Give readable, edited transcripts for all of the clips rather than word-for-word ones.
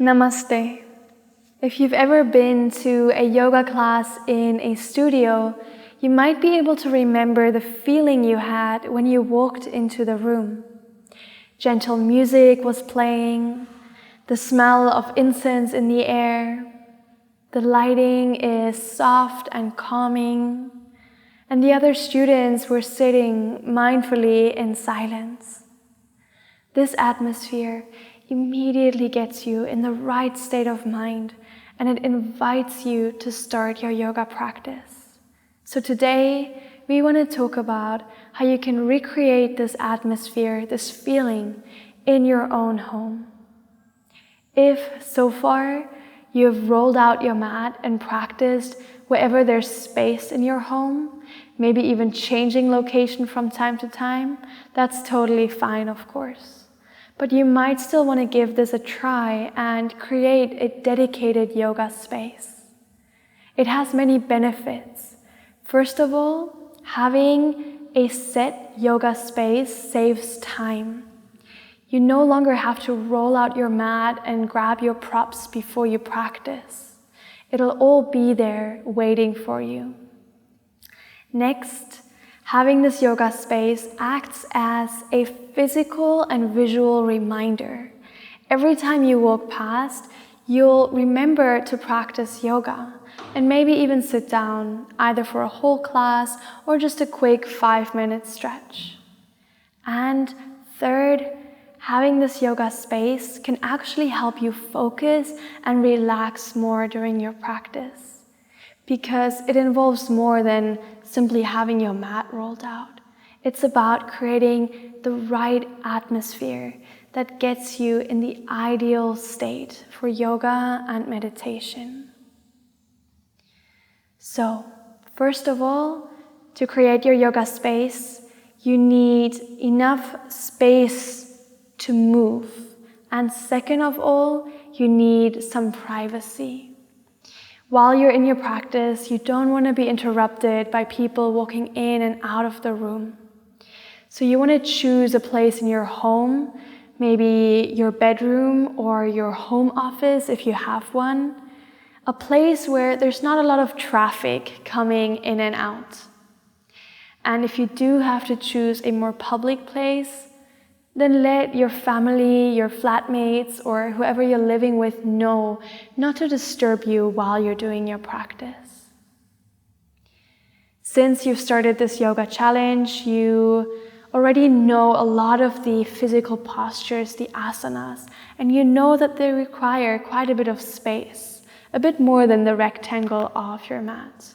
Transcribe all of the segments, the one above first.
Namaste. If you've ever been to a yoga class in a studio, you might be able to remember the feeling you had when you walked into the room. Gentle music was playing, the smell of incense in the air, the lighting is soft and calming, and the other students were sitting mindfully in silence. This atmosphere immediately gets you in the right state of mind, and it invites you to start your yoga practice. So today, we want to talk about how you can recreate this atmosphere, this feeling, in your own home. If so far you have rolled out your mat and practiced wherever there's space in your home, maybe even changing location from time to time, that's totally fine, of course. But you might still want to give this a try and create a dedicated yoga space. It has many benefits. First of all, having a set yoga space saves time. You no longer have to roll out your mat and grab your props before you practice. It'll all be there waiting for you. Next, having this yoga space acts as a physical and visual reminder. Every time you walk past, you'll remember to practice yoga and maybe even sit down, either for a whole class or just a quick 5-minute stretch. And third, having this yoga space can actually help you focus and relax more during your practice, because it involves more than simply having your mat rolled out. It's about creating the right atmosphere that gets you in the ideal state for yoga and meditation. So, first of all, to create your yoga space, you need enough space to move. And second of all, you need some privacy. While you're in your practice, you don't want to be interrupted by people walking in and out of the room. So you want to choose a place in your home, maybe your bedroom or your home office if you have one, a place where there's not a lot of traffic coming in and out. And if you do have to choose a more public place, then let your family, your flatmates, or whoever you're living with know not to disturb you while you're doing your practice. Since you've started this yoga challenge, you already know a lot of the physical postures, the asanas, and you know that they require quite a bit of space, a bit more than the rectangle of your mat.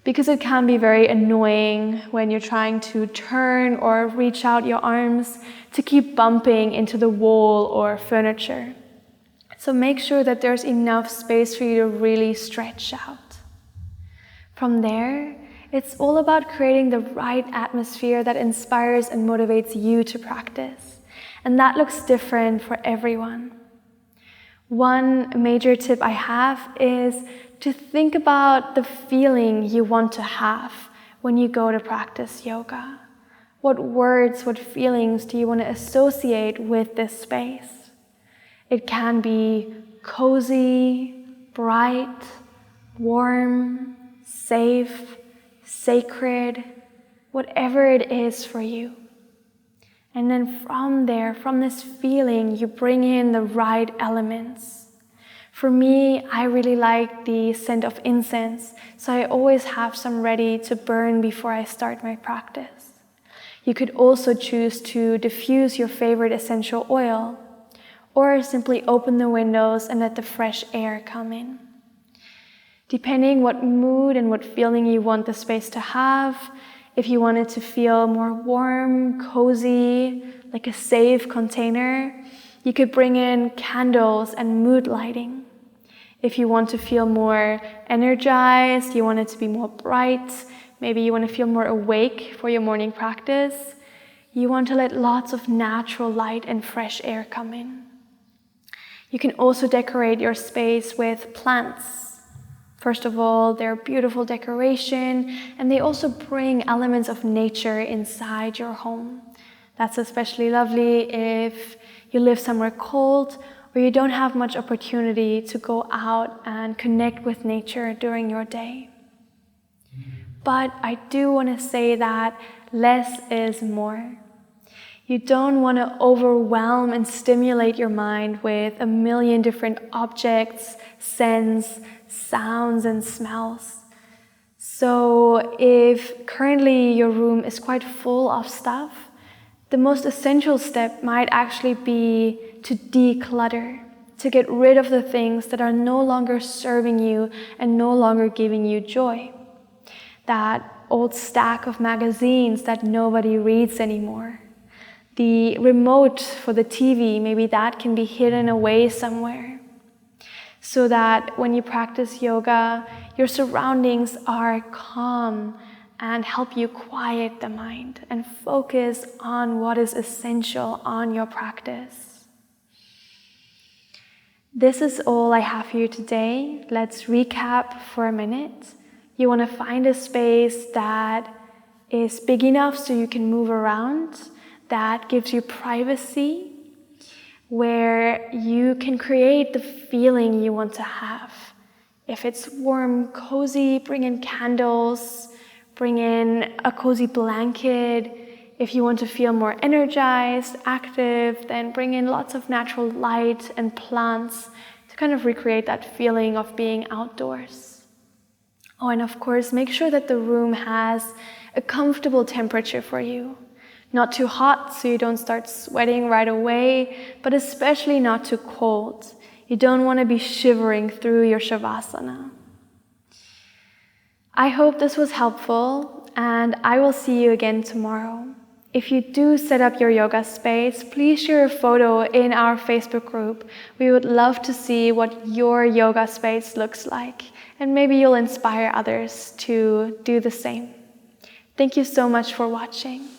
Because it can be very annoying when you're trying to turn or reach out your arms to keep bumping into the wall or furniture. So make sure that there's enough space for you to really stretch out. From there, it's all about creating the right atmosphere that inspires and motivates you to practice. And that looks different for everyone. One major tip I have is to think about the feeling you want to have when you go to practice yoga. What words, what feelings do you want to associate with this space? It can be cozy, bright, warm, safe, sacred, whatever it is for you. And then from there, from this feeling, you bring in the right elements. For me, I really like the scent of incense, so I always have some ready to burn before I start my practice. You could also choose to diffuse your favorite essential oil, or simply open the windows and let the fresh air come in. Depending what mood and what feeling you want the space to have, if you want it to feel more warm, cozy, like a safe container, you could bring in candles and mood lighting. If you want to feel more energized, you want it to be more bright, maybe you want to feel more awake for your morning practice, you want to let lots of natural light and fresh air come in. You can also decorate your space with plants. First of all, they're beautiful decoration, and they also bring elements of nature inside your home. That's especially lovely if you live somewhere cold or you don't have much opportunity to go out and connect with nature during your day. But I do want to say that less is more. You don't want to overwhelm and stimulate your mind with a million different objects, scents, sounds, and smells. So if currently your room is quite full of stuff, the most essential step might actually be to declutter, to get rid of the things that are no longer serving you and no longer giving you joy. That old stack of magazines that nobody reads anymore. The remote for the TV, maybe that can be hidden away somewhere. So that when you practice yoga, your surroundings are calm and help you quiet the mind and focus on what is essential on your practice. This is all I have for you today. Let's recap for a minute. You want to find a space that is big enough so you can move around, that gives you privacy, where you can create the feeling you want to have. If it's warm, cozy, bring in candles, bring in a cozy blanket. If you want to feel more energized, active, then bring in lots of natural light and plants to kind of recreate that feeling of being outdoors. Oh, and of course, make sure that the room has a comfortable temperature for you. Not too hot so you don't start sweating right away, but especially not too cold. You don't want to be shivering through your shavasana. I hope this was helpful, and I will see you again tomorrow. If you do set up your yoga space, please share a photo in our Facebook group. We would love to see what your yoga space looks like, and maybe you'll inspire others to do the same. Thank you so much for watching.